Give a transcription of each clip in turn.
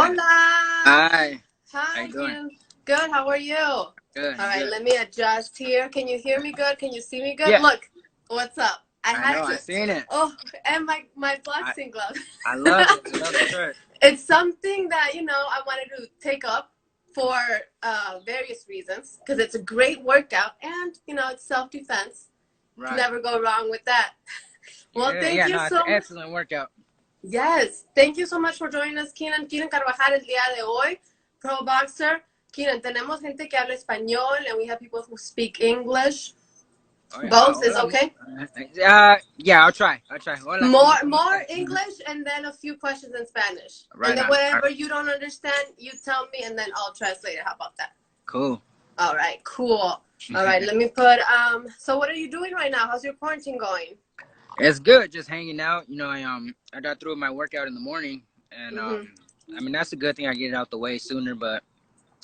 Hola. Hi. Hi, How you doing? Keenan. Good. How are you? Good. All right, Good. let me adjust here. Can you hear me good? Can you see me good? Yeah. Look, what's up? I know. I seen it. Oh, and my boxing glove. I love it. I love the shirt. It's something that, I wanted to take up for various reasons because it's a great workout and, it's self-defense. Right. Can never go wrong with that. Well, thank you it's so an excellent workout. Yes, thank you so much for joining us, Keenan. Keenan Carbajal el día de hoy, pro boxer. Keenan, tenemos gente que habla español, and we have people who speak English. Oh, yeah. Both is okay? Yeah, I'll try. Hola. More English, and then a few questions in Spanish. Right and then on. whatever you don't understand, you tell me, and then I'll translate it. How about that? Cool. All right, cool. All right, let me put, so what are you doing right now? How's your quarantine going? It's good, just hanging out. I got through my workout in the morning, and I mean that's a good thing. I get it out the way sooner, but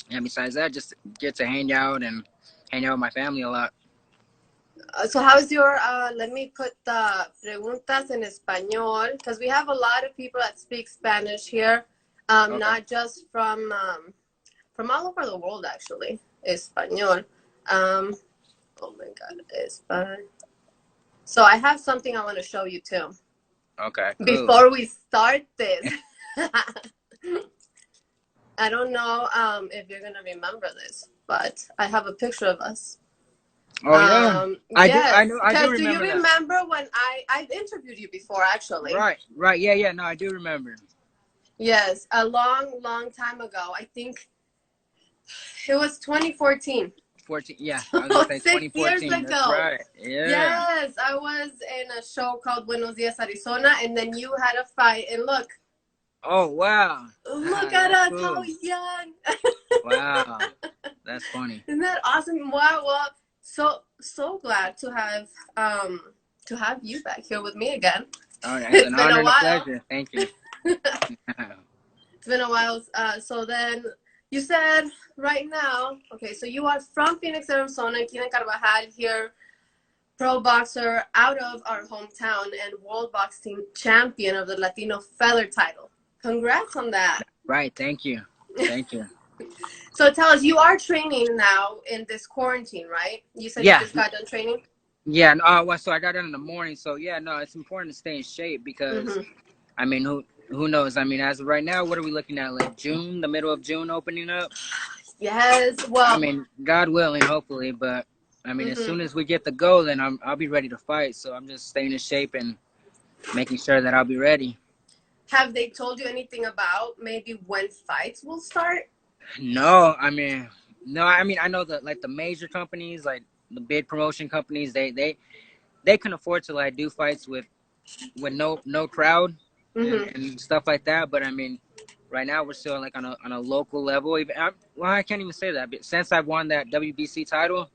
besides that, just get to hang out with my family a lot. So how's your, let me put the preguntas en español, because we have a lot of people that speak Spanish here, Okay. not just from all over the world, actually. Español. Oh my God, Español. So I have something I want to show you too. Okay. Cool. Before we start this. I don't know if you're going to remember this, but I have a picture of us. Oh, yeah. I do remember. Do you remember when I've interviewed you before, actually? Right. Yeah. No, I do remember. Yes, a long time ago. I think it was 2014. 14, yeah. I was gonna say 6 years 2014. ago. That's right. Yeah. Yes, I was in a show called Buenos Dias, Arizona, and then you had a fight, and look. Oh, wow. Look at us, cool. how young. Wow. That's funny. Isn't that awesome? Wow, well, so glad to have you back here with me again. Oh, yeah, it's an honor and a pleasure. Thank you. It's been a while. So then you said right now, okay, so you are from Phoenix, Arizona, Keenan Carbajal here, pro boxer out of our hometown and world boxing champion of the Latino Feather title. Congrats on that. Right. Thank you. So tell us, you are training now in this quarantine, right? You said you just got done training? Yeah. So I got done in the morning. So, yeah, no, it's important to stay in shape because, I mean, who knows? I mean, as of right now, what are we looking at? Like June, the middle of June opening up? Yes. Well, I mean, God willing, hopefully. But, I mean, as soon as we get the go, then I'll be ready to fight. So I'm just staying in shape and making sure that I'll be ready. Have they told you anything about maybe when fights will start? No, I know that like the major companies, like the big promotion companies, they can afford to like do fights with no crowd and stuff like that. But I mean, right now we're still like on a local level. I can't even say that. But since I've won that WBC title,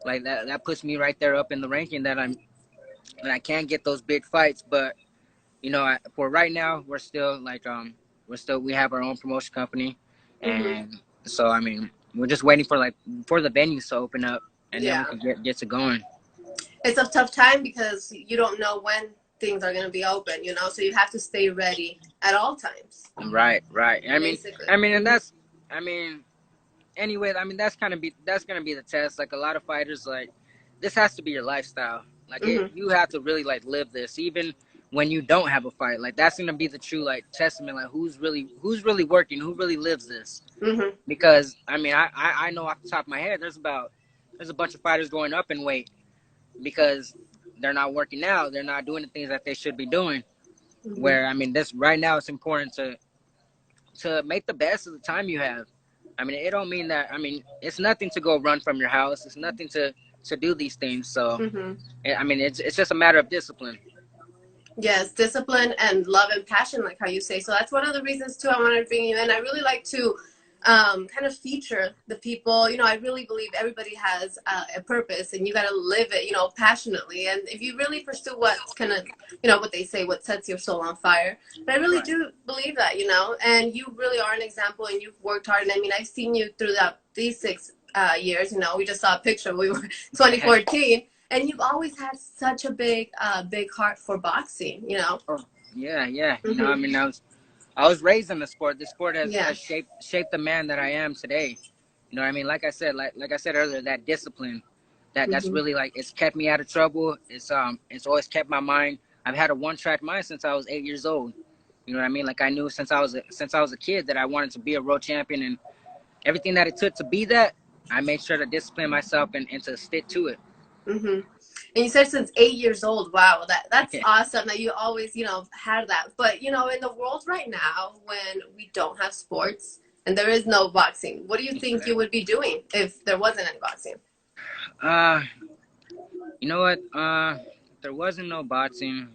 like that puts me right there up in the ranking that I can't get those big fights. But for right now, we're still like we have our own promotion company. And so, I mean, we're just waiting for the venues to open up, and then we can get to going. It's a tough time because you don't know when things are going to be open, so you have to stay ready at all times. Right. Anyway, that's gonna be the test. Like a lot of fighters, like this has to be your lifestyle. Like you have to really like live this, even when you don't have a fight. Like that's gonna be the true like testament, like who's really working, who really lives this. Because I mean, I know off the top of my head, there's a bunch of fighters going up in weight because they're not working out, they're not doing the things that they should be doing. Where I mean, this right now, it's important to make the best of the time you have. I mean, it don't mean that. I mean, it's nothing to go run from your house. It's nothing to do these things. So, I mean, it's just a matter of discipline. Yes, discipline and love and passion, like how you say. So that's one of the reasons, too, I wanted to bring you in. I really like to kind of feature the people. I really believe everybody has a purpose, and you got to live it, passionately. And if you really pursue what's kind of, what they say, what sets your soul on fire. But I really do believe that, and you really are an example, and you've worked hard. And I mean, I've seen you throughout these 6 years. We just saw a picture. We were 2014. And you've always had such a big heart for boxing, Oh, yeah. I mean, I was raised in the sport. The sport Yeah. has shaped the man that I am today. You know what I mean? Like I said earlier, that discipline, that's Hmm. really like it's kept me out of trouble. It's always kept my mind. I've had a one track mind since I was 8 years old. You know what I mean? Like I knew since I was a kid that I wanted to be a world champion, and everything that it took to be that, I made sure to discipline myself and to stick to it. Hmm. And you said since 8 years old. Wow, that's Yeah, awesome that you always, had that. But in the world right now, when we don't have sports and there is no boxing, what do you think you would be doing if there wasn't any boxing? uh, you know what? There wasn't no boxing.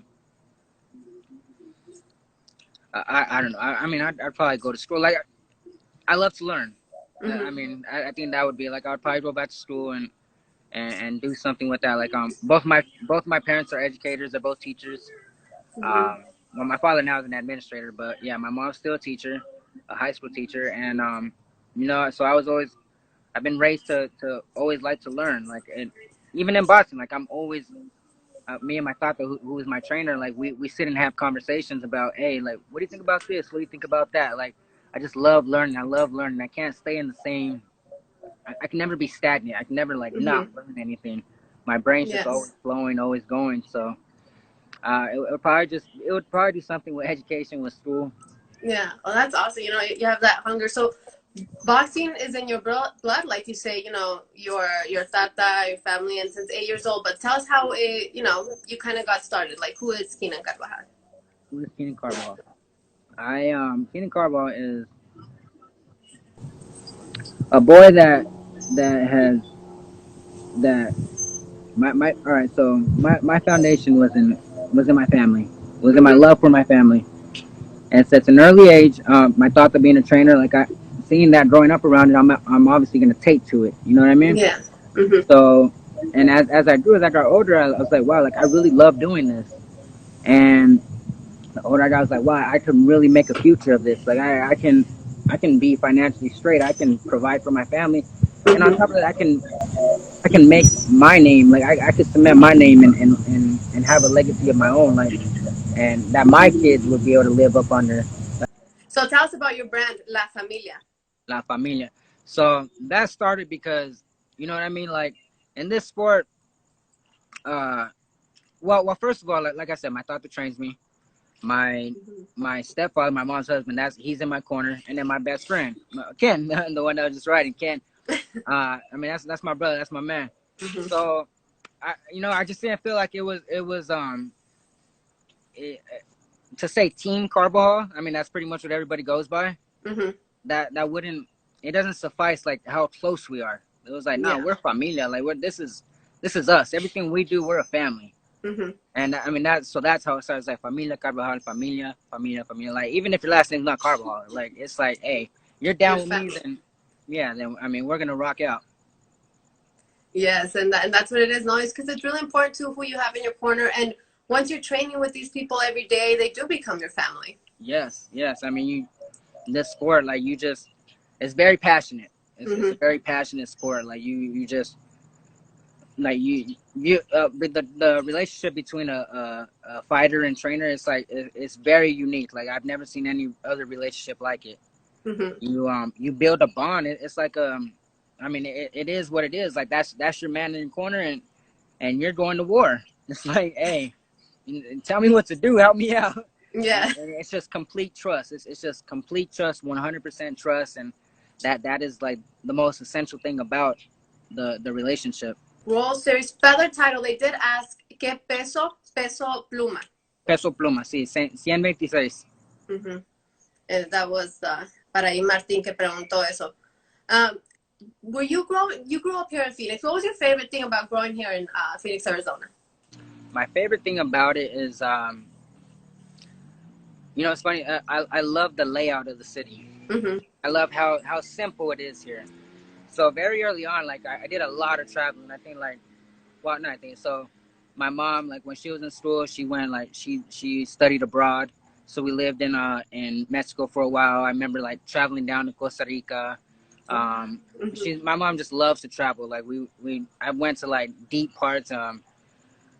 I don't know. I mean, I'd probably go to school. Like I love to learn. I Hmm. mean, I think that would be like I would probably go back to school and do something with that. Like both my parents are educators. They're both teachers. Hmm. Well, my father now is an administrator, but yeah, my mom's still a teacher, a high school teacher, and so I've been raised to always like to learn. Like, and even in boxing, like I'm always me and my tata, who is my trainer, like we sit and have conversations about, hey, like, what do you think about this? What do you think about that? Like, I just love learning. I love learning. I can't stay in the same. I can never be stagnant. I can never like not Hmm. learn anything. My brain's just always Yes. flowing, always going. So it would probably do something with education, with school. Yeah. Well, that's awesome. You have that hunger. So boxing is in your blood, like you say. Your tata, your family, and since 8 years old. But tell us how you kind of got started. Like, who is Keenan Carbajal? Who is Keenan Carbajal? Keenan Carbajal is a boy that has that my all right. So my foundation was in my family. Was in my Hmm. love for my family. And since an early age, my thought of being a trainer, like I seeing that growing up around it, I'm obviously gonna take to it. You know what I mean? Yeah. Hmm. So, and as I got older, I was like, wow, like I really love doing this. And the older I got, I was like, wow, I can really make a future of this. Like I can be financially straight. I can provide for my family, and on top of Hmm. that, I can make my name. Like I could cement my name and have a legacy of my own. Like, and that my kids would be able to live up under. So tell us about your brand, La Familia. La Familia. So that started because, you know what I mean? Like in this sport, uh, well, first of all, like I said, my tata trains me. My Hmm. my stepfather, my mom's husband, he's in my corner, and then my best friend, Ken, the one that was just riding, Ken. I mean that's my brother, that's my man. Hmm. So I just didn't feel like it, to say Team Carbajal. I mean that's pretty much what everybody goes by. Hmm. That wouldn't it doesn't suffice like how close we are. It was like, no, Yeah. we're familia. Like this is us. Everything we do, we're a family. Hmm. And I mean that's how it starts. Like familia Carvajal, familia. Like even if your last name's not Carvajal, like it's like, hey, you're Your down with me, family. then yeah, then I mean we're gonna rock out. Yes, and that's what it is. No, it's because it's really important to who you have in your corner. And once you're training with these people every day, they do become your family. Yes. I mean this sport, like it's very passionate. It's a Hmm. very passionate sport. Like you just like the relationship between a fighter and trainer is like it's very unique. Like I've never seen any other relationship like it. Hmm. You build a bond. It's like I mean it is what it is. Like that's your man in your corner, and you're going to war. It's like, hey, tell me what to do, help me out. Yeah. And it's just complete trust. It's just complete trust, 100% trust, and that is like the most essential thing about the relationship. World Series feather title. They did ask, ¿qué peso? Peso pluma. Peso pluma, sí, 126. Hmm. That was para Martin que preguntó eso. Um, you grew up here in Phoenix. What was your favorite thing about growing here in Phoenix, Arizona? My favorite thing about it is, it's funny. I love the layout of the city. Hmm. I love how simple it is here. So very early on, like I did a lot of traveling. I think like, well, no, I think so. My mom, like when she was in school, she went like she studied abroad. So we lived in Mexico for a while. I remember like traveling down to Costa Rica. Hmm. My mom just loves to travel. Like I went to like deep parts.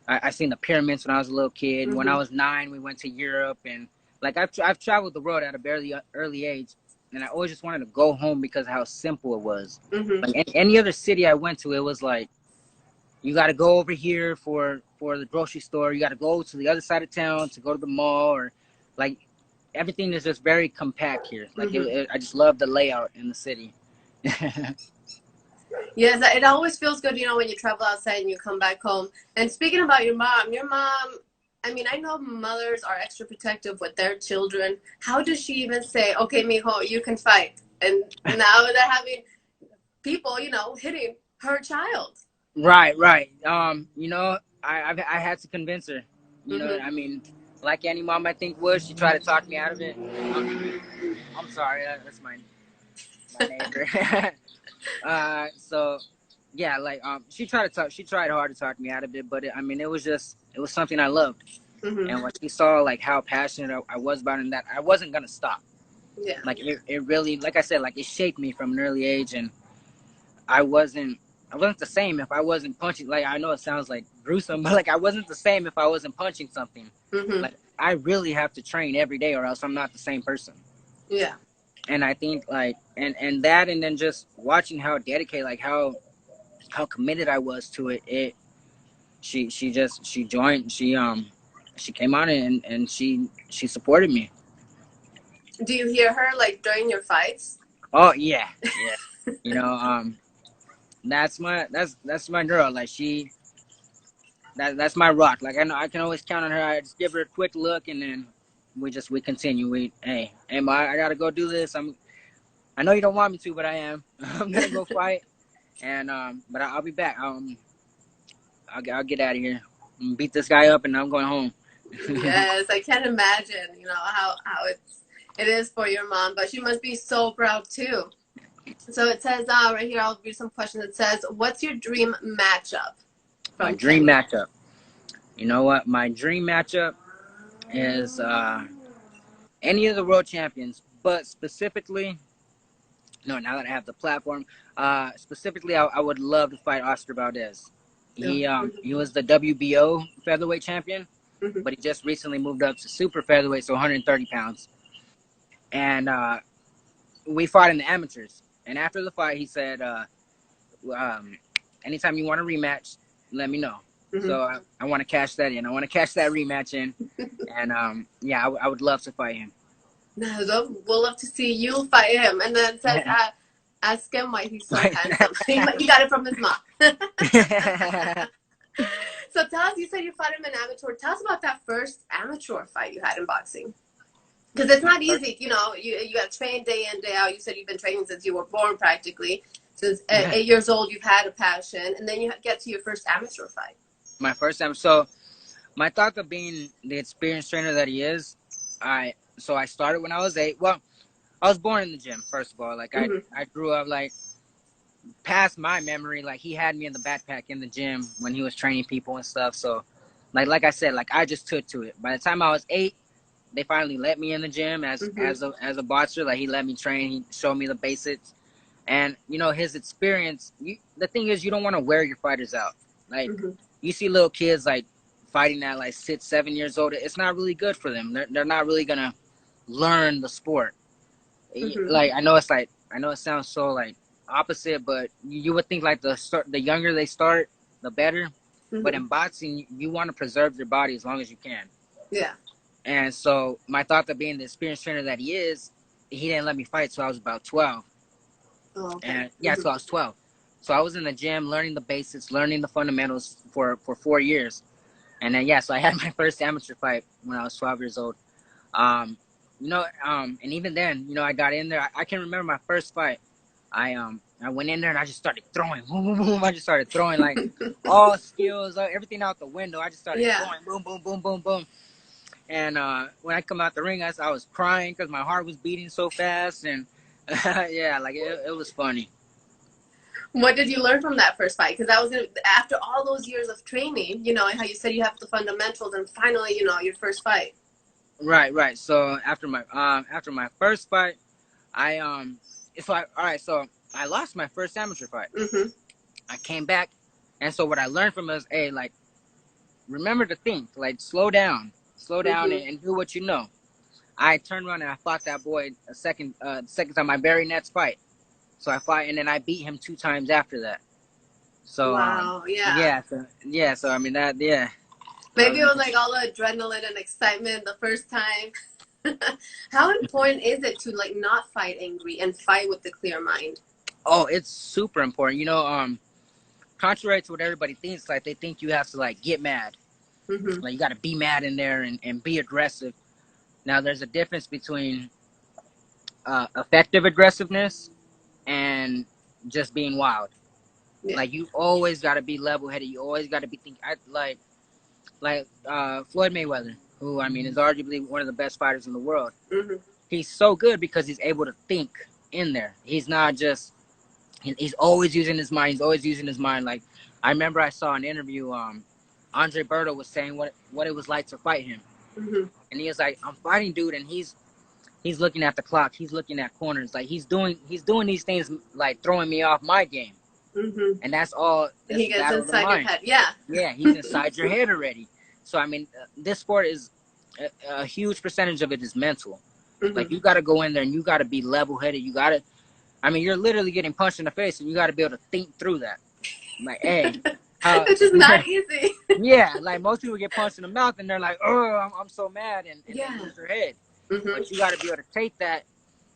I seen the pyramids when I was a little kid. When I Hmm. was 9, we went to Europe, and like I've traveled the world at a very early age, and I always just wanted to go home because of how simple it was. Like any other city I went to, it was like you got to go over here for the grocery store. You got to go to the other side of town to go to the mall, or like everything is just very compact here. Like I just love the layout in the city. Yes, it always feels good, you know, when you travel outside and you come back home. And speaking about your mom, I mean, I know mothers are extra protective with their children. How does she even say, okay, mijo, you can fight? And now they're having people, you know, hitting her child. Right. You know, I had to convince her. You know, I mean, like any mom I think would, she tried to talk me out of it. I'm sorry, that's my neighbor. So yeah, like she tried hard to talk me out of it, but I mean, it was something I loved. And when she saw like how passionate I was about it, and that I wasn't gonna stop. Yeah. Like it really, like I said, like it shaped me from an early age, and I wasn't the same if I wasn't punching. Like I know it sounds like gruesome, but like I wasn't the same if I wasn't punching something. Like I really have to train every day, or else I'm not the same person. Yeah. And I think like and that, and then just watching how dedicated, like how committed I was to it. She joined. She came on and she supported me. Do you hear her like during your fights? Oh yeah. You know, that's my girl. Like that's my rock. Like I know I can always count on her. I just give her a quick look, and then we continue. Hey, Ma, I gotta go do this. I know you don't want me to, but I am. I'm gonna go fight, and but I'll be back. I'll get out of here. I'm beat this guy up, and I'm going home. Yes, I can't imagine. You know how it is for your mom, but she must be so proud too. So it says right here, I'll read some questions. It says, what's your dream matchup? My dream matchup. You know what? My dream matchup is any of the world champions, but specifically, no, now that I have the platform, specifically, I would love to fight Oscar Valdez. He was the WBO featherweight champion, but he just recently moved up to super featherweight, so 130 pounds. And we fought in the amateurs. And after the fight, he said, anytime you want a rematch, let me know. So I want to cash that in. I want to cash that rematch in. And yeah, I would love to fight him. No, we'll love to see you fight him. And then it says, ask him why he's so handsome. He got it from his mom. So tell us, you said you fought him in amateur. Tell us about that first amateur fight you had in boxing. Because it's not easy, you know, you got to train day in, day out. You said you've been training since you were born practically. Since 8 years old, you've had a passion. And then you get to your first amateur fight. My first time. So my thought of being the experienced trainer that he is, I started when I was 8. Well, I was born in the gym, first of all. Like I grew up like past my memory, like he had me in the backpack in the gym when he was training people and stuff. So like I said, like I just took to it. By the time I was 8, they finally let me in the gym as a boxer. Like he let me train. He showed me the basics, and you know his experience. The thing is, you don't want to wear your fighters out. Like you see little kids like fighting at like 6, 7 years old. It's not really good for them. They're not really gonna learn the sport. Like I know it sounds so like opposite, but you would think like the younger they start, the better. But in boxing, you want to preserve your body as long as you can. Yeah. And so my thought of being the experienced trainer that he is, he didn't let me fight till I was about 12. Oh, okay. And yeah, so I was 12. So I was in the gym learning the basics, learning the fundamentals for 4 years. And then so I had my first amateur fight when I was 12 years old. You know, and even then, you know, I got in there. I can remember my first fight. I went in there and I just started throwing. Boom, boom, boom. I just started throwing like all skills, everything out the window. I just started throwing. Boom, boom, boom, boom, boom. And when I come out the ring, I was crying because my heart was beating so fast. And yeah, like it was funny. What did you learn from that first fight? Because that was after all those years of training, you know, how you said you have the fundamentals, and finally, you know, your first fight. Right. So after my first fight, so I lost my first amateur fight. I came back, and so what I learned from it was, hey, like, remember to think, like, slow down and do what you know. I turned around and I fought that boy second time, my very next fight. So I fought, and then I beat him 2 times after that. So Wow, yeah. So I mean yeah. Maybe it was like all the adrenaline and excitement the first time. How important is it to like not fight angry and fight with a clear mind? Oh, it's super important. You know, contrary to what everybody thinks, like they think you have to like get mad. Mm-hmm. Like you got to be mad in there and be aggressive. Now there's a difference between effective aggressiveness and just being wild. Yeah. Like you always got to be level-headed. You always got to be thinking. Like Floyd Mayweather, who I mean is arguably one of the best fighters in the world. Mm-hmm. He's so good because he's able to think in there. He's not just. He's always using his mind. He's always using his mind. Like I remember I saw an interview. Andre Berto was saying what it was like to fight him, Mm-hmm. and he was like, "I'm fighting, dude," and he's looking at the clock. He's looking at corners. Like he's doing these things like throwing me off my game. Mm-hmm. And that's all. That's He the gets battle of the inside your mind. head. Yeah. Yeah, he's inside your head already. So I mean, this sport is a huge percentage of it is mental. Mm-hmm. Like you got to go in there and you got to be level-headed. You got to. I mean, you're literally getting punched in the face, and you got to be able to think through that. Like, hey, which is not easy. Yeah, like most people get punched in the mouth, and they're like, "Oh, I'm so mad," and they lose their head. Mm-hmm. But you got to be able to take that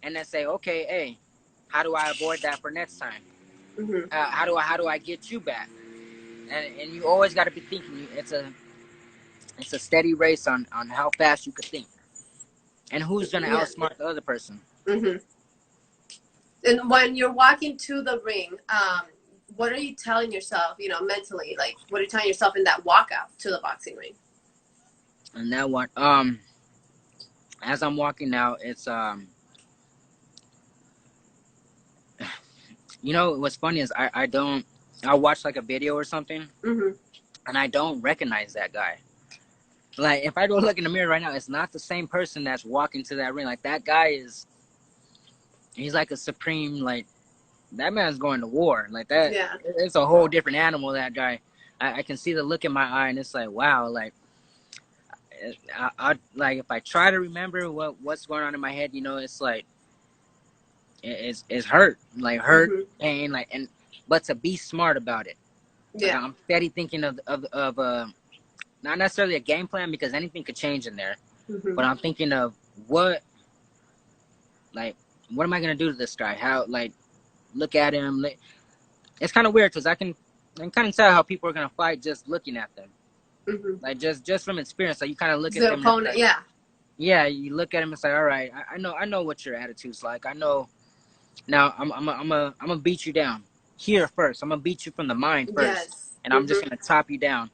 and then say, "Okay, hey, how do I avoid that for next time? Mm-hmm. How do I get you back?" And you always got to be thinking. It's a steady race on how fast you could think, and who's gonna outsmart the other person. Mm-hmm. And when you're walking to the ring, what are you telling yourself? You know, mentally, like what are you telling yourself in that walkout to the boxing ring? And that one, as I'm walking out, it's you know what's funny is I'll watch like a video or something, mm-hmm. and I don't recognize that guy. Like if I go look in the mirror right now, it's not the same person that's walking to that ring. Like that guy he's like a supreme, like that man's going to war. Like that, it's a whole different animal. That guy, I can see the look in my eye, and it's like wow. Like I like if I try to remember what's going on in my head, you know, it's like it's hurt, like hurt, mm-hmm. pain, like but to be smart about it. Yeah, like, I'm steady thinking of not necessarily a game plan because anything could change in there, mm-hmm. but I'm thinking of what am I gonna do to this guy? How look at him. It's kind of weird because I can kind of tell how people are gonna fight just looking at them. Mm-hmm. Like just from experience, like you kind of look at the them. Opponent, like, yeah, you look at him and say, all right, I know what your attitude's like. I know. Now I'm gonna beat you down here first. I'm gonna beat you from the mind first, and I'm just gonna top you down.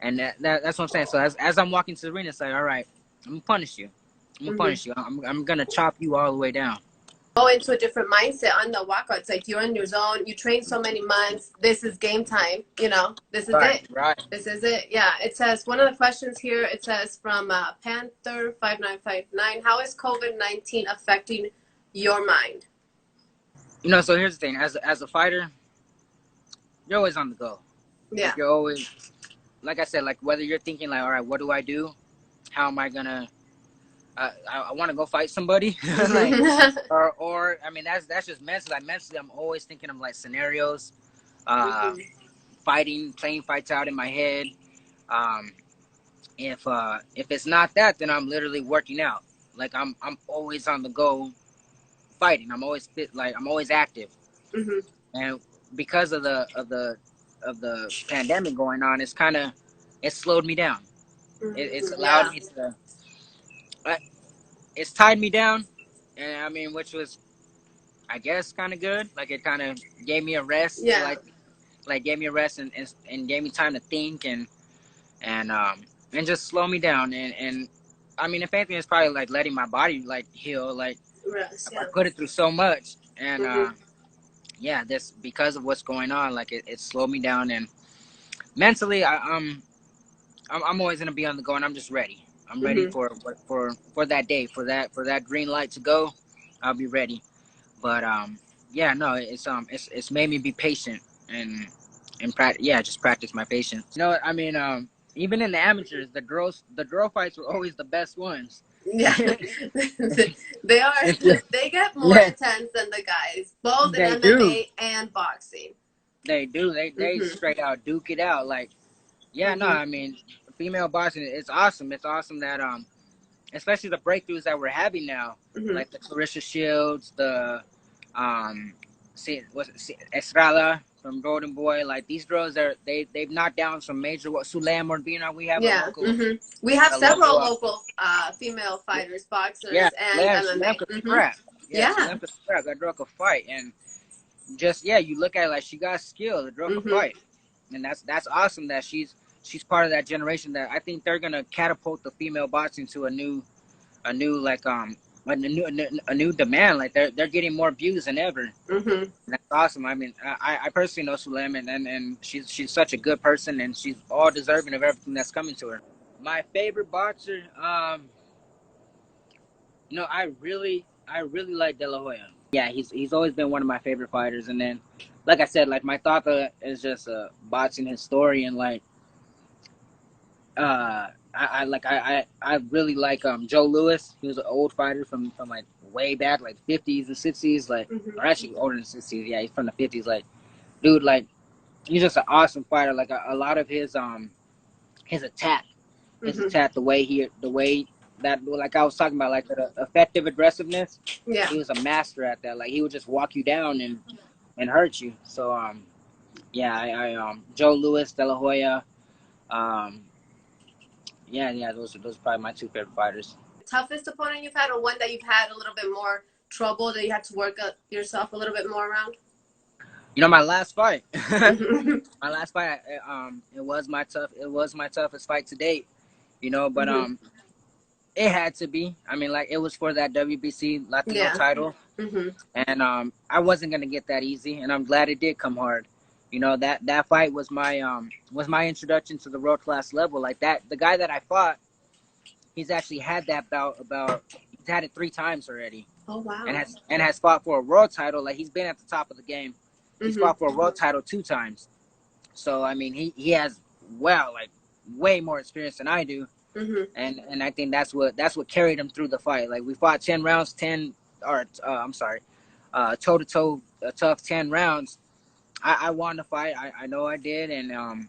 And that's what I'm saying. So as I'm walking to the arena, it's like, all right, I'm gonna punish you. I'm gonna chop you all the way down. Go into a different mindset on the walkout. It's like you're in your zone. You train so many months. This is game time. You know, this is it. Right. This is it. Yeah. It says one of the questions here. It says from Panther5959. How is COVID-19 affecting your mind? You know, so here's the thing. As a fighter, you're always on the go. Yeah. Like you're always, like I said, like whether you're thinking like, all right, what do I do? How am I gonna? I want to go fight somebody, like, or I mean that's just mentally. Like mentally, I'm always thinking of like scenarios, playing fights out in my head. If it's not that, then I'm literally working out. Like I'm always on the go, fighting. I'm always fit. Like I'm always active. Mm-hmm. And because of the pandemic going on, it slowed me down. It's allowed me to. It's tied me down, and I mean, which was, I guess, kind of good. Like it kind of gave me a rest. Yeah. Like gave me a rest and gave me time to think and just slow me down. And I mean, if anything, it's probably like letting my body like heal. Like rest, I put it through so much, and yeah, this because of what's going on. Like it slowed me down, and mentally, I'm always gonna be on the go, and I'm just ready. I'm ready for that day, for that green light to go. I'll be ready. But yeah, no, it's made me be patient and practice. Yeah, just practice my patience. You know what I mean? Even in the amateurs, the girl fights were always the best ones. Yeah, they are. They get more Yeah, intense than the guys, both in they do. MMA and boxing. They do. They Mhm. straight out duke it out. Like, yeah, no, Mhm. I mean, female boxing, it's awesome. It's awesome that especially the breakthroughs that we're having now, Mhm. like the Clarissa Shields, the um, Estrada from Golden Boy. Like these girls, they've knocked down some major. What Sulam Urbina, we have Yeah. Mhm. We have a local, several local female fighters, yeah, boxers, and Sulam MMA. could Mhm. scrap. Yeah, Yeah. Sulam could scrap. That girl could fight, and just yeah, you look at it like she got skill. The girl could Mhm. fight, and that's awesome that she's part of that generation. That I think they're gonna catapult the female boxing to a new like a new demand. Like they're getting more views than ever. Mhm. That's awesome. I mean, I personally know Sulem, and she's such a good person, and she's all deserving of everything that's coming to her. My favorite boxer, I really like De La Hoya. Yeah, he's always been one of my favorite fighters. And then, like I said, like my Tata is just a boxing historian. Like, I really like Joe Louis. He was an old fighter from like way back, like 50s and 60s, like Mhm. or actually older than 60s. Yeah, he's from the 50s. Like, dude, like he's just an awesome fighter. Like a lot of his attack, Mhm. the way that, like I was talking about, like the effective aggressiveness. Yeah. He was a master at that. Like he would just walk you down and hurt you. So yeah, I Joe Louis, De La Hoya, um yeah, those are probably my two favorite fighters. Toughest opponent you've had, or one that you've had a little bit more trouble that you had to work up yourself a little bit more around? You know, my last fight, Mhm. my last fight, it was my toughest fight to date. You know, but Mhm. it had to be. I mean, like it was for that WBC Latino Yeah. title, Mhm. and I wasn't gonna get that easy, and I'm glad it did come hard. You know, that fight was my introduction to the world class level. Like that, the guy that I fought, he's actually had that bout about he's had it 3 times already, Oh and wow. has fought for a world title. Like he's been at the top of the game. He's Mhm. fought for a world title 2 times. So I mean, he has like way more experience than I do, Mhm. and I think that's what carried him through the fight. Like we fought 10 rounds, I'm sorry, toe to toe, a tough 10 rounds. I won the fight. I know I did, and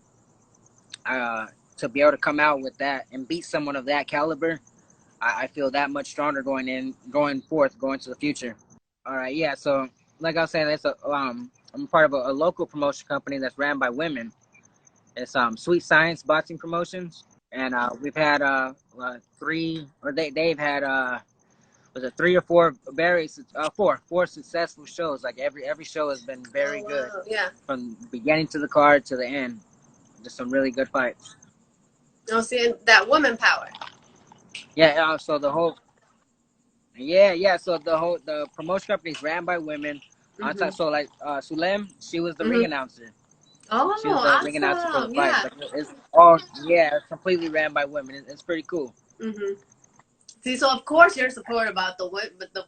uh, to be able to come out with that and beat someone of that caliber, I feel that much stronger going forth, going to the future. All right, yeah. So like I was saying, I'm part of a local promotion company that's ran by women. It's Sweet Science Boxing Promotions, and we've had three, or they've had was it 3 or 4 four successful shows. Like every show has been Oh very good wow. Yeah. from beginning to the card to the end. Just some really good fights. Oh, seeing that woman power. Yeah. So the whole yeah. So the promotion company is ran by women. Mhm. So like Sulem, she was the ring Mhm. announcer. She was the Oh, ring announcer for the awesome. fights. Yeah. Like it's all yeah, it's completely ran by women. It's pretty cool. Mhm. See, so of course you're supportive about the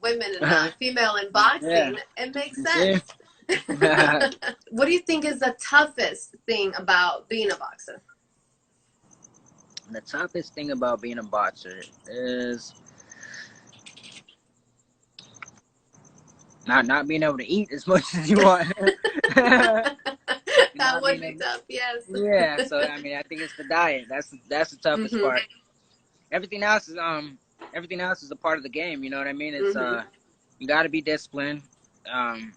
women and female in Yeah. boxing. It makes You see? sense. What do you think is the toughest thing about being a boxer? The toughest thing about being a boxer is not being able to eat as much as you want. That Not would being be able, tough. Yes. yeah. So I mean, I think it's the diet. That's the toughest Mhm. part. Everything else is a part of the game. You know what I mean? It's Mhm. you got to be disciplined. Um,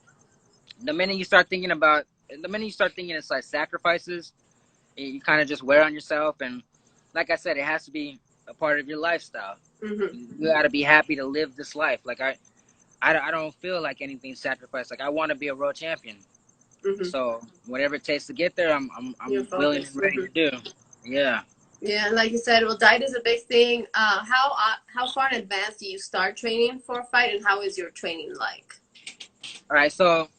the minute you start thinking about, the minute you start thinking it's like sacrifices, you kind of just wear on yourself. And like I said, it has to be a part of your lifestyle. Mhm. You got to be happy to live this life. Like I don't feel like anything sacrificed. Like I want to be a world champion. Mhm. So whatever it takes to get there, Your I'm willing focus. and ready to Mhm. do. Yeah. Yeah, like you said, well, diet is a big thing. How far in advance do you start training for a fight, and how is your training like? All right. So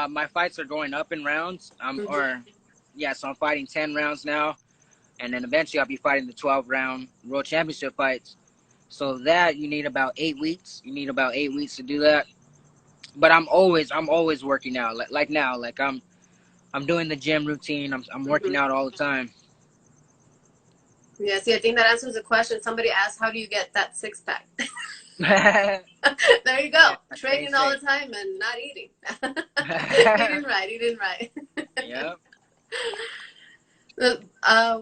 my fights are going up in rounds. Mhm. Or yeah. So I'm fighting 10 rounds now, and then eventually I'll be fighting the 12 round world championship fights. So that you need about 8 weeks. You need about 8 weeks to do that. But I'm always working out. Like now, like I'm doing the gym routine. I'm working Mhm. out all the time. Yeah, see, I think that answers the question. Somebody asked, how do you get that six-pack? Yeah, There you go. stay Training all the safe. time and not eating. Eating right. Yep.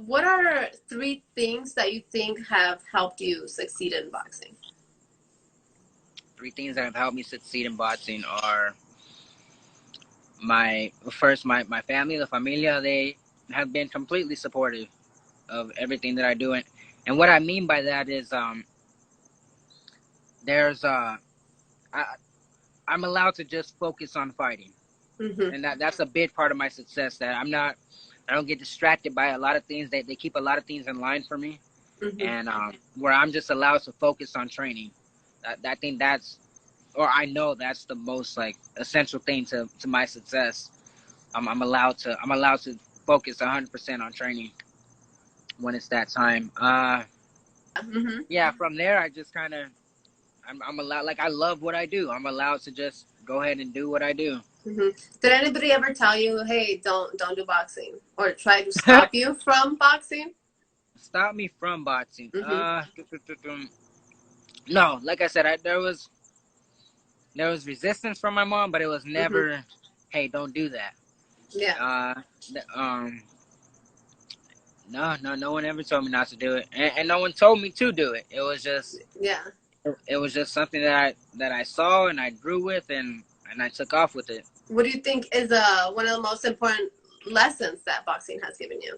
What are 3 things that you think have helped you succeed in boxing? 3 things that have helped me succeed in boxing are my family, the familia. They have been completely supportive of everything that I do, and what I mean by that is there's I, I'm allowed to just focus on fighting, Mm-hmm. and that's a big part of my success. That I don't get distracted by a lot of things. They keep a lot of things in line for me, Mm-hmm. and where I'm just allowed to focus on training. I think that's, or I know that's the most like essential thing to my success. I'm allowed to focus 100% on training when it's that time. Mm-hmm. Yeah. From there, I just kind of I'm allowed, like I love what I do. I'm allowed to just go ahead and do what I do. Mm-hmm. Did anybody ever tell you, hey, don't do boxing, or try to stop you from boxing? Stop me from boxing. Mm-hmm. No, like I said, there was resistance from my mom, but it was Mm-hmm. never, hey, don't do that. Yeah. Uh, no one ever told me not to do it, and no one told me to do it. Yeah. It was just something that I saw and I grew with, and I took off with it. What do you think is one of the most important lessons that boxing has given you?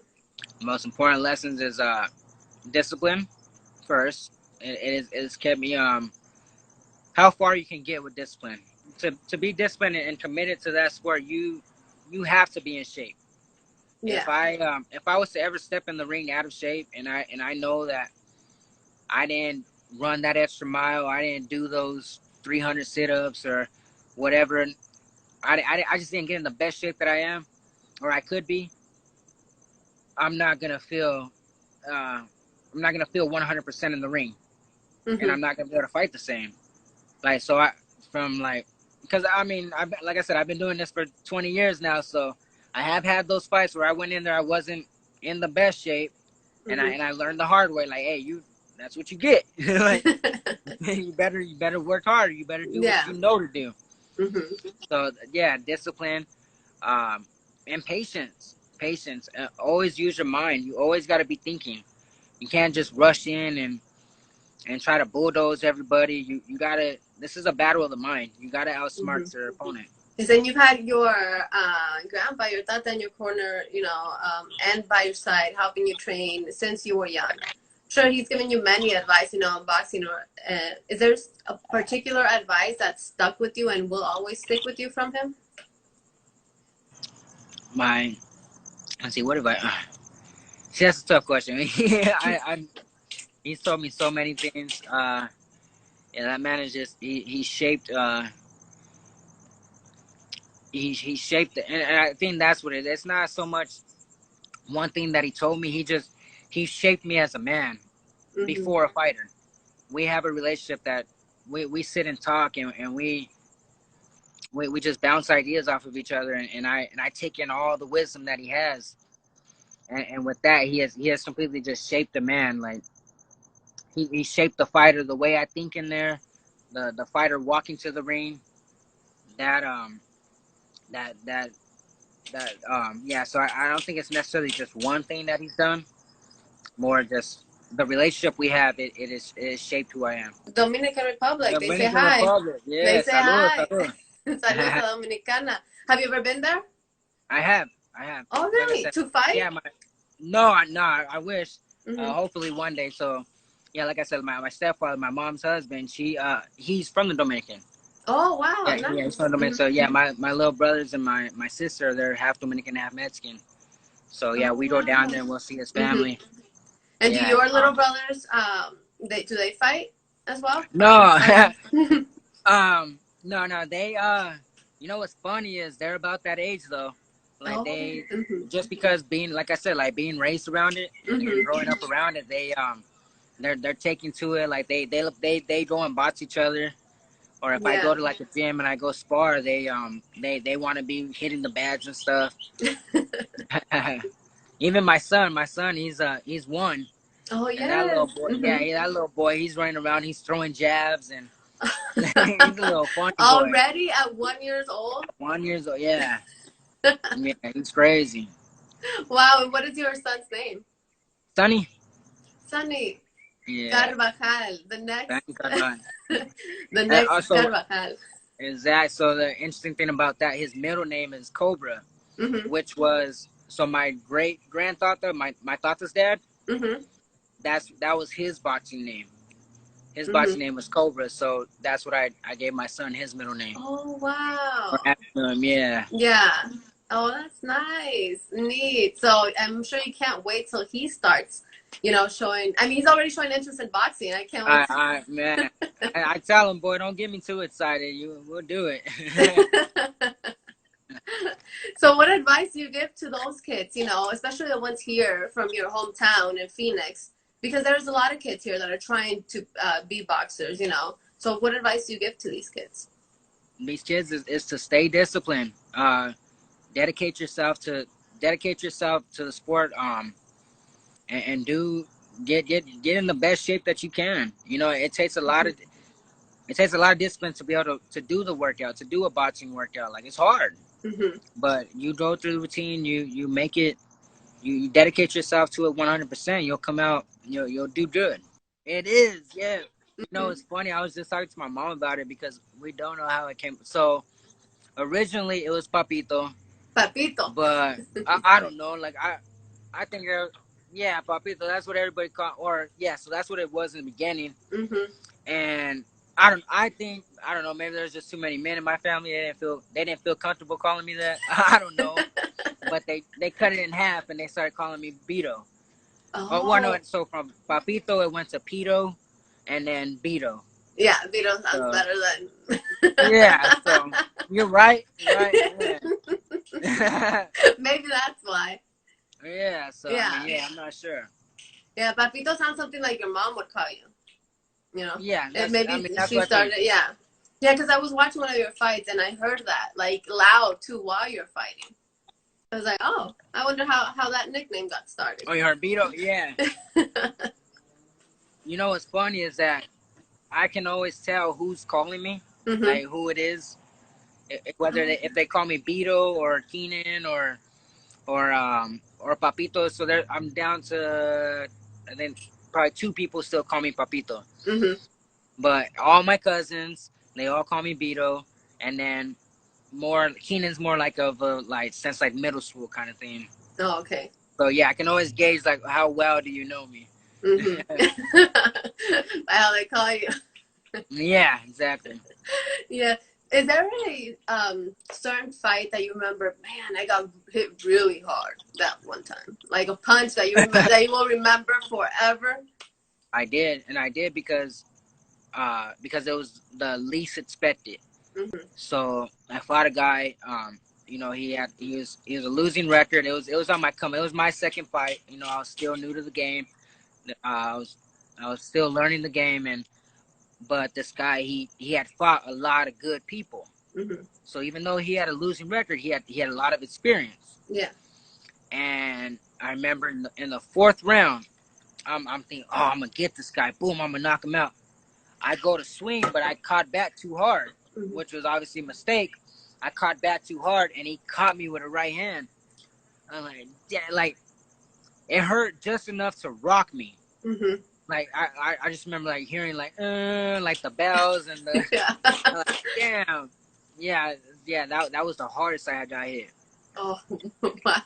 The most important lessons is discipline first. It has kept me how far you can get with discipline. To be disciplined and committed to that sport, you have to be in shape. Yeah. If I was to ever step in the ring out of shape, and I know that I didn't run that extra mile, I didn't do those 300 sit-ups or whatever, I just didn't get in the best shape that I am or I could be. I'm not gonna feel uh, I'm not gonna feel 100% in the ring, and Mm-hmm. I'm not gonna be able to fight the same. Like so, from like because I mean, like I said, I've been doing this for 20 years now, so I have had those fights where I went in there, I wasn't in the best shape, and Mm-hmm. I learned the hard way. Like, hey, that's what you get. Like, you better work harder. You better do what Yeah. you know to do. Mm-hmm. So yeah, discipline, um, and patience. Patience. Always use your mind. You always got to be thinking. You can't just rush in and try to bulldoze everybody. You gotta. This is a battle of the mind. You gotta Mm-hmm. outsmart your opponent. Because then you've had your grandpa, your tata in your corner, and by your side, helping you train since you were young. Sure, he's given you many advice, on boxing. Or is there a particular advice that stuck with you and will always stick with you from him? Let's see. What have I? See, that's a tough question. He's told me so many things. Yeah, that man is just he shaped he shaped it, and I think that's what it is. It's not so much one thing that he told me. He shaped me as a man Mm-hmm. before a fighter. We have a relationship that we sit and talk, and we just bounce ideas off of each other, and I take in all the wisdom that he has, and with that he has completely just shaped the man. Like he shaped the fighter the way I think in there, the fighter walking to the ring, that that that yeah. So I don't think it's necessarily just one thing that he's done, more just the relationship we have. It is shaped who I am. Dominican Republic, they say Dominican hi. Republic, They yeah. say Saludos, hi. saludos. Saludos a Dominicana. Have you ever been there? I have, I have. Oh, Like I really? said, To fight? yeah. No, I wish. Mm-hmm. Hopefully one day. So, yeah, like I said, my stepfather, my mom's husband, he's from the Dominican. Oh, wow. Yeah, he's Nice. from the Dominican. Mm-hmm. So yeah, my little brothers and my sister, they're half Dominican, half Mexican. So yeah, Oh, we go down wow. there and we'll see his Mm-hmm. family. And do Yeah. your little brothers, do they fight as well? No, Mm-hmm. no. They you know what's funny is they're about that age though. Like Oh. they Mm-hmm. just because being like I said, like being raised around it and Mm-hmm. growing up around it, they're taking to it. Like they go and box each other. Or if I Yeah. go to like a gym and I go spar, they want to be hitting the badge and stuff. Even my son, he's one. Oh And that little yes. boy, Mm-hmm. that little boy, he's running around, he's throwing jabs, and he's a little funny boy. Already at 1 year old. 1 year old, yeah, yeah, he's crazy. Wow. And what is your son's name? Sunny, Sunny yeah, Carvajal. The next, Sunny Carbajal. the And next also, Carvajal. exact. So the interesting thing about that, his middle name is Cobra, Mm-hmm. which was so my great grandfather, my tata's dad. Mm-hmm. That was his boxing name. His Mm-hmm. boxing name was Cobra, so that's what I gave my son his middle name. Oh Or wow. after him, yeah. Yeah. Oh, that's nice. Neat. So I'm sure you can't wait till he starts, showing. I mean, he's already showing interest in boxing. I can't wait. Man, I tell him, boy, don't get me too excited. We'll do it. So what advice do you give to those kids, especially the ones here from your hometown in Phoenix? Because there's a lot of kids here that are trying to be boxers, So what advice do you give to these kids? These kids is to stay disciplined. Dedicate yourself to the sport. And do get in the best shape that you can. It takes a lot of discipline to be able to do the workout, to do a boxing workout. Like, it's hard. Mm-hmm. But you go through the routine, you make it, you dedicate yourself to it 100%. You'll come out, you'll do good. It is, yeah. Mm-hmm. It's funny. I was just talking to my mom about it because we don't know how it came. So originally it was Papito, Papito. but I don't know. Like, I think yeah, Papito. That's what everybody called, or yeah. So that's what it was in the beginning. Mm-hmm. And I don't know. Maybe there's just too many men in my family. They didn't feel comfortable calling me that. I don't know. But they cut it in half and they started calling me Beto. Oh, well, no. Oh. So from Papito it went to Pito, and then Beto. Yeah, Vito sounds So, better than. yeah. So you're right. Yeah. Maybe that's why. Yeah. So Yeah. I mean, yeah, I'm not sure. Yeah, Papito sounds something like your mom would call you. Yeah. And maybe That's she what I think. started. Yeah. Yeah, because I was watching one of your fights and I heard that like loud too while you're fighting. I was like, oh, I wonder how that nickname got started. Oh, you heard Beto? Yeah. What's funny is that I can always tell who's calling me, Mm-hmm. like who it is, whether if they call me Beto or Keenan or Papito. So I'm down to, I think, probably 2 people still call me Papito. Mm-hmm. But all my cousins, they all call me Beto, and then Keenan's more like of a since like middle school kind of thing. Oh, okay. So yeah, I can always gauge like how well do you know me. Mm-hmm. By how they call you. Yeah, exactly. Yeah. Is there a certain fight that you remember? Man, I got hit really hard that one time. Like a punch that you that you will remember forever. I did because it was the least expected. Mm-hmm. So I fought a guy. He was a losing record. It was on my come. It was my second fight. I was still new to the game. I was still learning the game, but this guy he had fought a lot of good people. Mm-hmm. So even though he had a losing record, he had a lot of experience. Yeah. And I remember in the 4th round, I'm thinking, oh, I'm gonna get this guy. Boom, I'm gonna knock him out. I go to swing, but I caught back too hard, Mm-hmm. which was obviously a mistake. I caught back too hard, and he caught me with a right hand. I'm like, yeah, like it hurt just enough to rock me. Mm-hmm. Like I just remember like hearing like the bells and the Yeah. like, damn, yeah. That was the hardest I got hit. Oh wow.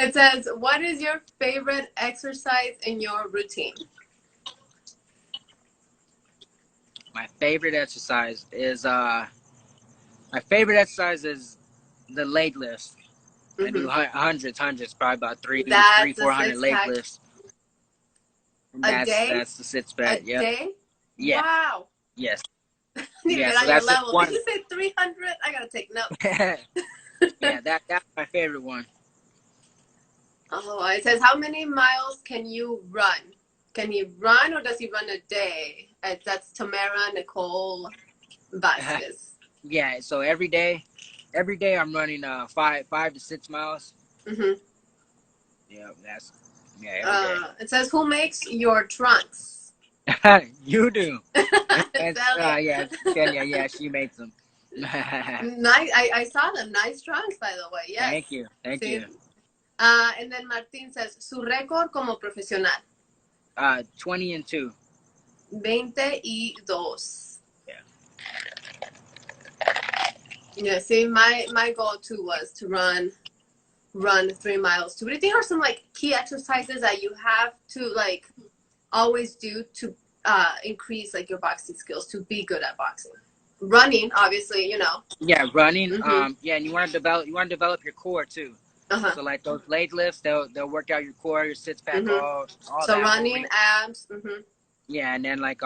It says, what is your favorite exercise in your routine? My favorite exercise is the leg lifts. Mm-hmm. I do hundreds, probably about 400 leg lifts. A day? That's the six pack. A day? Yeah. Wow. Yes. Need to get on your level. Did you say 300? I gotta take notes. Yeah, that's my favorite one. Oh, it says, how many miles can you run? Can he run, or does he run a day? That's Tamara Nicole Vasquez. Yeah, so every day I'm running 5 to 6 miles. Mm-hmm. Yeah, Yeah, every day. It says, who makes your trunks? You do. And, Celia. yeah, Celia, yeah, she makes them. Nice. I saw them. Nice trunks, by the way. Yes. Thank you. Thank Sí. you. And then Martín says, su récord como profesional. 20-2. 22. Yeah. Yeah, see, my goal too was to run 3 miles too. But I think there are some like key exercises that you have to like always do to increase like your boxing skills to be good at boxing. Running, obviously, you know. Yeah, running. Yeah, and you want to develop your core too. So like those leg lifts, they'll work out your core, your six pack, all so that. running, abs. Yeah, and then like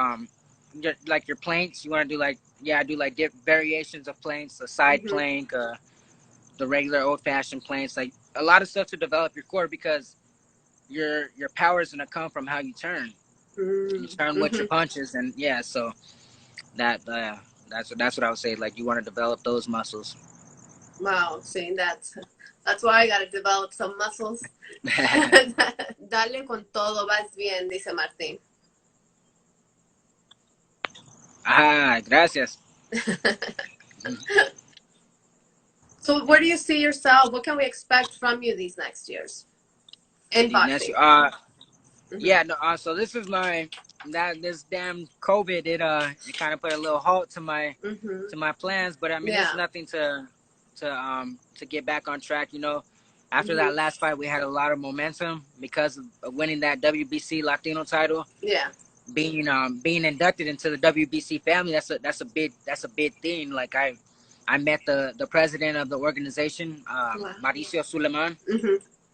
your planks, you want to do like do like variations of planks, the side plank, the regular old fashioned planks, like a lot of stuff to develop your core because your power is gonna come from how you turn. You turn with your punches, and yeah, so that's what I would say. Like you want to develop those muscles. Wow, see, that's why I gotta develop some muscles. Dale con todo, vas bien, dice Martín. Gracias. So where do you see yourself? What can we expect from you these next years in boxing? Yeah, no, so this is this damn COVID, it kind of put a little halt to my plans, but I mean it's nothing to get back on track, you know. After that last fight, we had a lot of momentum because of winning that WBC Latino title. Yeah. Being inducted into the WBC family, that's a big thing. Like I met the president of the organization, Mauricio Suleiman.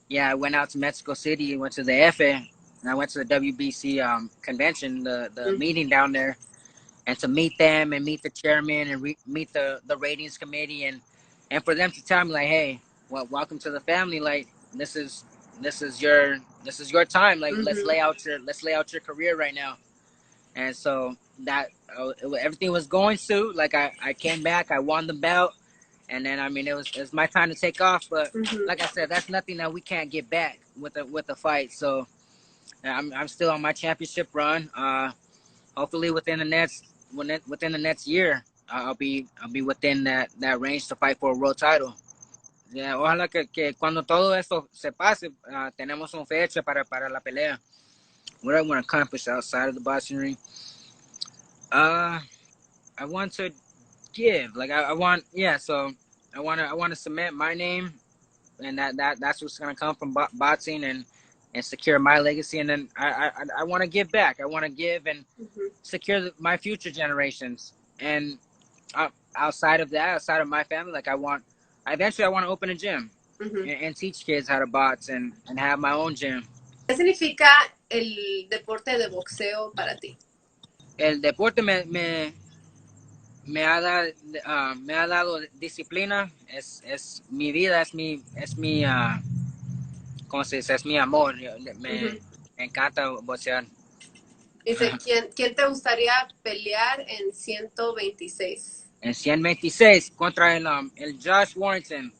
Yeah, I went out to Mexico City, went to the Efe, and I went to the WBC convention, the meeting down there, and to meet them and meet the chairman and meet the ratings committee and for them to tell me like, hey, well, welcome to the family. Like this is your time. Like let's lay out your career right now. And so that everything was going to like I came back, I won the belt. And then I mean it was my time to take off, but like I said, that's nothing that we can't get back with the fight. So I'm still on my championship run. Hopefully within the next year, I'll be within that range to fight for a world title. Yeah, ojalá que cuando todo esto se pase, tenemos una fecha para la pelea. What I want to accomplish outside of the boxing ring, I want to give like I want to cement my name, and that's what's gonna come from boxing and secure my legacy, and then I want to give back. I want to give and secure my future generations, and outside of my family, like eventually I want to open a gym and teach kids how to box and have my own gym. ¿Qué significa el deporte de boxeo para ti? El deporte me ha dado disciplina, es mi vida, es mi ¿cómo se dice? Es mi amor. Me encanta boxear. Dice, ¿quién te gustaría pelear en 126? En 126 contra el Josh Warrington,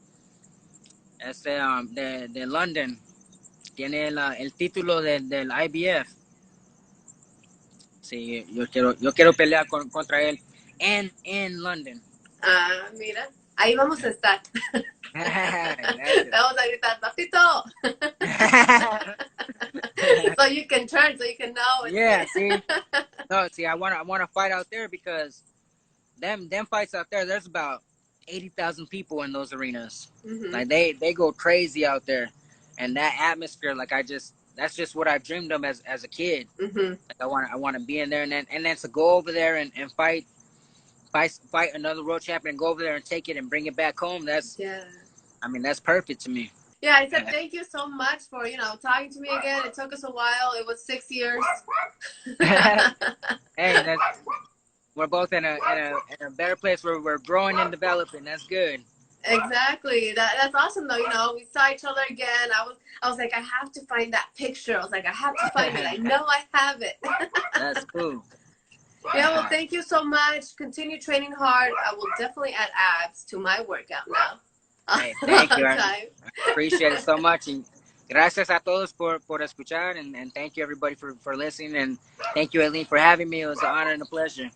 de London. Tiene el título del IBF. Sí, yo quiero pelear contra él en London. Ah, mira, ahí vamos a estar. Vamos a gritar, papito. So you can turn, so you can know. Yeah, see, I want to fight out there because them fights out there, there's about 80,000 people in those arenas. Like they go crazy out there, and that atmosphere, like that's just what I dreamed of as a kid. Like I want to be in there, and then to go over there and fight another world champion and go over there and take it and bring it back home. I mean, that's perfect to me. Yeah, I said thank you so much for talking to me again. It took us a while. It was 6 years. Hey, we're both in a better place where we're growing and developing. That's good. Exactly. That's awesome though. We saw each other again. I was like, I have to find that picture. I was like, I have to find it. I know I have it. That's cool. Yeah, well, thank you so much. Continue training hard. I will definitely add abs to my workout now. Hey, thank you. I appreciate it so much. And Gracias a todos por escuchar, and thank you everybody for listening, and thank you, Aileen, for having me. It was an honor and a pleasure.